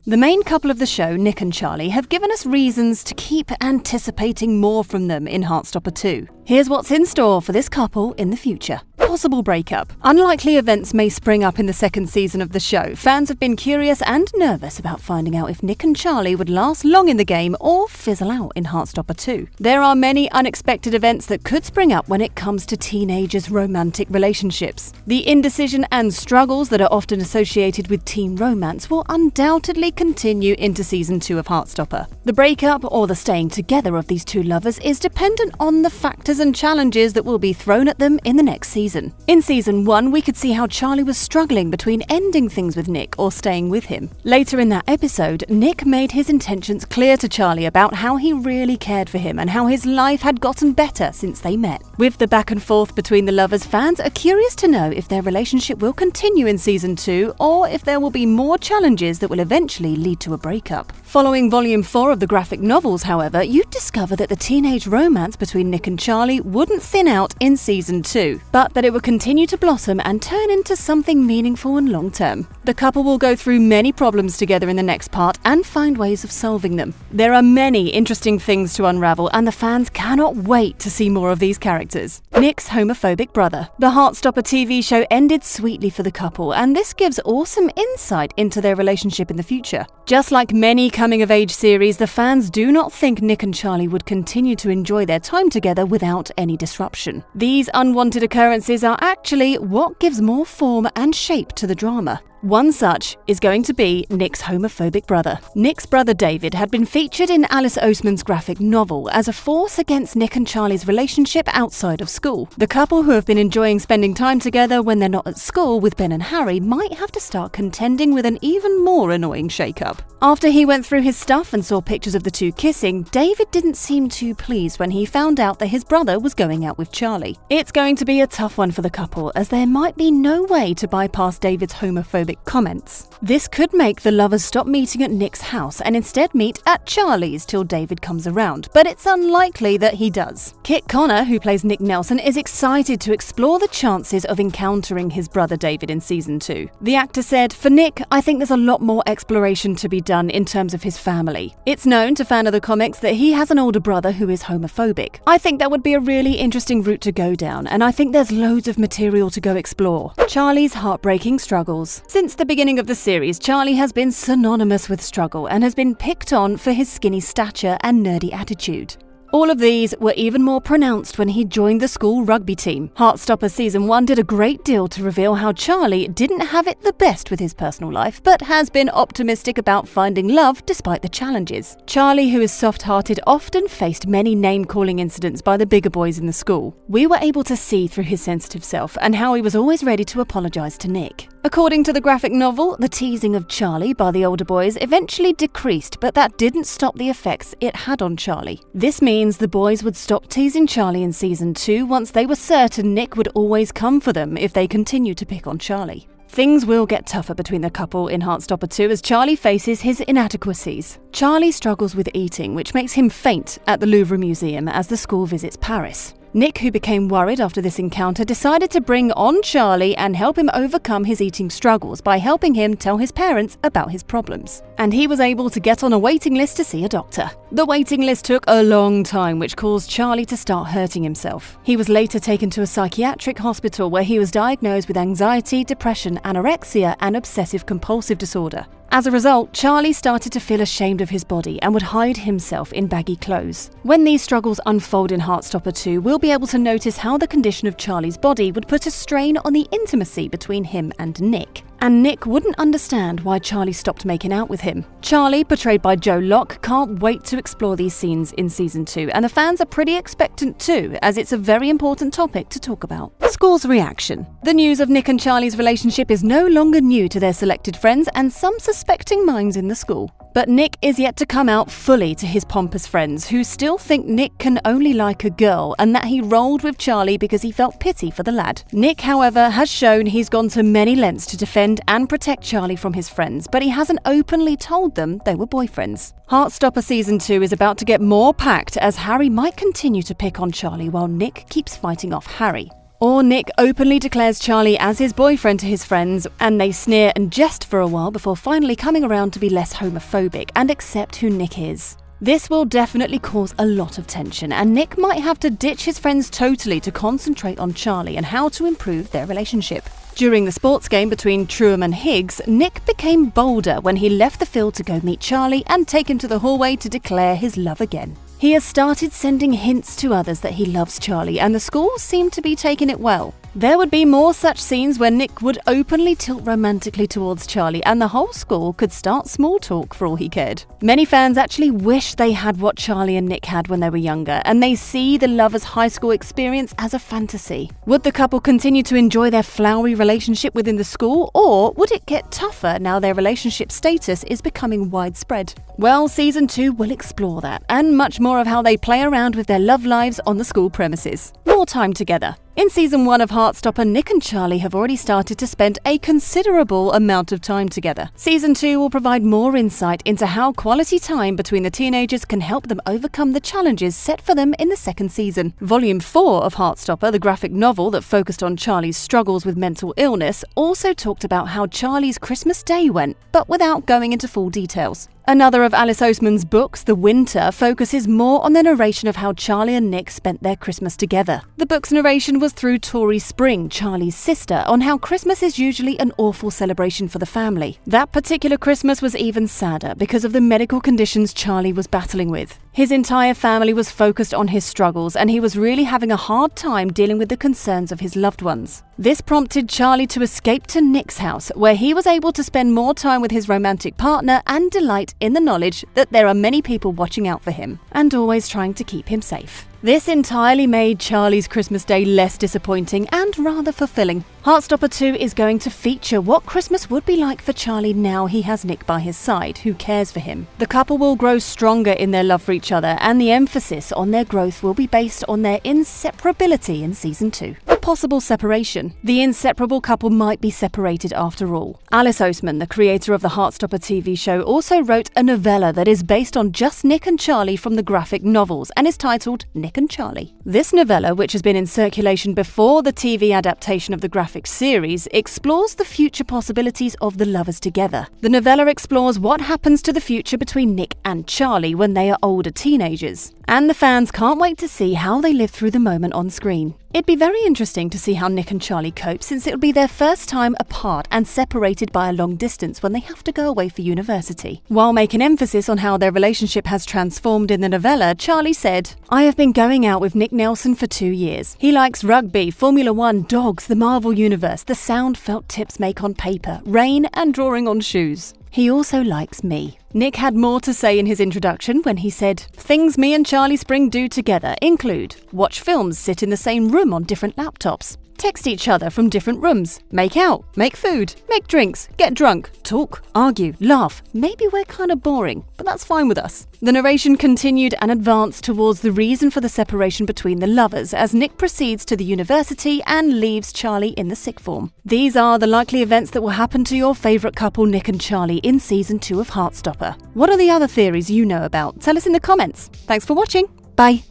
The main couple of the show, Nick and Charlie, have given us reasons to keep anticipating more from them in Heartstopper 2. Here's what's in store for this couple in the future. Possible breakup. Unlikely events may spring up in the second season of the show. Fans have been curious and nervous about finding out if Nick and Charlie would last long in the game or fizzle out in Heartstopper 2. There are many unexpected events that could spring up when it comes to teenagers' romantic relationships. The indecision and struggles that are often associated with teen romance will undoubtedly continue into Season 2 of Heartstopper. The breakup or the staying together of these two lovers is dependent on the factors and challenges that will be thrown at them in the next season. In Season 1, we could see how Charlie was struggling between ending things with Nick or staying with him. Later in that episode, Nick made his intentions clear to Charlie about how he really cared for him and how his life had gotten better since they met. With the back and forth between the lovers, fans are curious to know if their relationship will continue in Season 2 or if there will be more challenges that will eventually lead to a breakup. Following Volume 4 of the graphic novels, however, you'd discover that the teenage romance between Nick and Charlie wouldn't thin out in Season 2, but that it would continue to blossom and turn into something meaningful and long-term. The couple will go through many problems together in the next part and find ways of solving them. There are many interesting things to unravel, and the fans cannot wait to see more of these characters. Nick's homophobic brother. The Heartstopper TV show ended sweetly for the couple, and this gives awesome insight into their relationship in the future. Just like many coming-of-age series, the fans do not think Nick and Charlie would continue to enjoy their time together without any disruption. These unwanted occurrences are actually what gives more form and shape to the drama. One such is going to be Nick's homophobic brother. Nick's brother David had been featured in Alice Oseman's graphic novel as a force against Nick and Charlie's relationship outside of school. The couple, who have been enjoying spending time together when they're not at school with Ben and Harry, might have to start contending with an even more annoying shake-up. After he went through his stuff and saw pictures of the two kissing, David didn't seem too pleased when he found out that his brother was going out with Charlie. It's going to be a tough one for the couple, as there might be no way to bypass David's homophobic comments. This could make the lovers stop meeting at Nick's house and instead meet at Charlie's till David comes around, but it's unlikely that he does. Kit Connor, who plays Nick Nelson, is excited to explore the chances of encountering his brother David in Season 2. The actor said, "For Nick, I think there's a lot more exploration to be done in terms of his family. It's known to fans of the comics that he has an older brother who is homophobic. I think that would be a really interesting route to go down, and I think there's loads of material to go explore." Charlie's heartbreaking struggles. Since the beginning of the series, Charlie has been synonymous with struggle and has been picked on for his skinny stature and nerdy attitude. All of these were even more pronounced when he joined the school rugby team. Heartstopper Season 1 did a great deal to reveal how Charlie didn't have it the best with his personal life, but has been optimistic about finding love despite the challenges. Charlie, who is soft-hearted, often faced many name-calling incidents by the bigger boys in the school. We were able to see through his sensitive self and how he was always ready to apologize to Nick. According to the graphic novel, the teasing of Charlie by the older boys eventually decreased, but that didn't stop the effects it had on Charlie. This means the boys would stop teasing Charlie in Season 2 once they were certain Nick would always come for them if they continued to pick on Charlie. Things will get tougher between the couple in Heartstopper 2 as Charlie faces his inadequacies. Charlie struggles with eating, which makes him faint at the Louvre Museum as the school visits Paris. Nick, who became worried after this encounter, decided to bring on Charlie and help him overcome his eating struggles by helping him tell his parents about his problems. And he was able to get on a waiting list to see a doctor. The waiting list took a long time, which caused Charlie to start hurting himself. He was later taken to a psychiatric hospital where he was diagnosed with anxiety, depression, anorexia, and obsessive-compulsive disorder. As a result, Charlie started to feel ashamed of his body and would hide himself in baggy clothes. When these struggles unfold in Heartstopper 2, we'll be able to notice how the condition of Charlie's body would put a strain on the intimacy between him and Nick. And Nick wouldn't understand why Charlie stopped making out with him. Charlie, portrayed by Joe Locke, can't wait to explore these scenes in Season 2, and the fans are pretty expectant too, as it's a very important topic to talk about. School's reaction. The news of Nick and Charlie's relationship is no longer new to their selected friends and some suspecting minds in the school. But Nick is yet to come out fully to his pompous friends, who still think Nick can only like a girl and that he rolled with Charlie because he felt pity for the lad. Nick, however, has shown he's gone to many lengths to defend and protect Charlie from his friends, but he hasn't openly told them they were boyfriends. Heartstopper Season 2 is about to get more packed as Harry might continue to pick on Charlie while Nick keeps fighting off Harry. Or Nick openly declares Charlie as his boyfriend to his friends, and they sneer and jest for a while before finally coming around to be less homophobic and accept who Nick is. This will definitely cause a lot of tension, and Nick might have to ditch his friends totally to concentrate on Charlie and how to improve their relationship. During the sports game between Trueman and Higgs, Nick became bolder when he left the field to go meet Charlie and take him to the hallway to declare his love again. He has started sending hints to others that he loves Charlie, and the school seemed to be taking it well. There would be more such scenes where Nick would openly tilt romantically towards Charlie, and the whole school could start small talk for all he cared. Many fans actually wish they had what Charlie and Nick had when they were younger, and they see the lovers' high school experience as a fantasy. Would the couple continue to enjoy their flowery relationship within the school, or would it get tougher now their relationship status is becoming widespread? Well, Season 2 will explore that, and much more of how they play around with their love lives on the school premises. More time together. In Season 1 of Heartstopper, Nick and Charlie have already started to spend a considerable amount of time together. Season 2 will provide more insight into how quality time between the teenagers can help them overcome the challenges set for them in the second season. Volume 4 of Heartstopper, the graphic novel that focused on Charlie's struggles with mental illness, also talked about how Charlie's Christmas Day went, but without going into full details. Another of Alice Oseman's books, The Winter, focuses more on the narration of how Charlie and Nick spent their Christmas together. The book's narration was through Tori Spring, Charlie's sister, on how Christmas is usually an awful celebration for the family. That particular Christmas was even sadder because of the medical conditions Charlie was battling with. His entire family was focused on his struggles, and he was really having a hard time dealing with the concerns of his loved ones. This prompted Charlie to escape to Nick's house, where he was able to spend more time with his romantic partner and delight in the knowledge that there are many people watching out for him and always trying to keep him safe. This entirely made Charlie's Christmas Day less disappointing and rather fulfilling. Heartstopper 2 is going to feature what Christmas would be like for Charlie now he has Nick by his side, who cares for him. The couple will grow stronger in their love for each other, and the emphasis on their growth will be based on their inseparability in Season 2. A possible separation. The inseparable couple might be separated after all. Alice Oseman, the creator of the Heartstopper TV show, also wrote a novella that is based on just Nick and Charlie from the graphic novels and is titled Nick and Charlie. This novella, which has been in circulation before the TV adaptation of the graphic series, explores the future possibilities of the lovers together. The novella explores what happens to the future between Nick and Charlie when they are older teenagers, and the fans can't wait to see how they live through the moment on screen. It'd be very interesting to see how Nick and Charlie cope, since it'll be their first time apart and separated by a long distance when they have to go away for university. While making emphasis on how their relationship has transformed in the novella, Charlie said, "I have been going out with Nick Nelson for 2 years. He likes rugby, Formula 1, dogs, the Marvel Universe, the sound felt tips make on paper, rain, and drawing on shoes. He also likes me." Nick had more to say in his introduction when he said, "Things me and Charlie Spring do together include watch films, sit in the same room on different laptops, text each other from different rooms, make out, make food, make drinks, get drunk, talk, argue, laugh. Maybe we're kind of boring, but that's fine with us." The narration continued and advanced towards the reason for the separation between the lovers as Nick proceeds to the university and leaves Charlie in the sick form. These are the likely events that will happen to your favourite couple, Nick and Charlie, in Season 2 of Heartstopper. What are the other theories you know about? Tell us in the comments. Thanks for watching. Bye.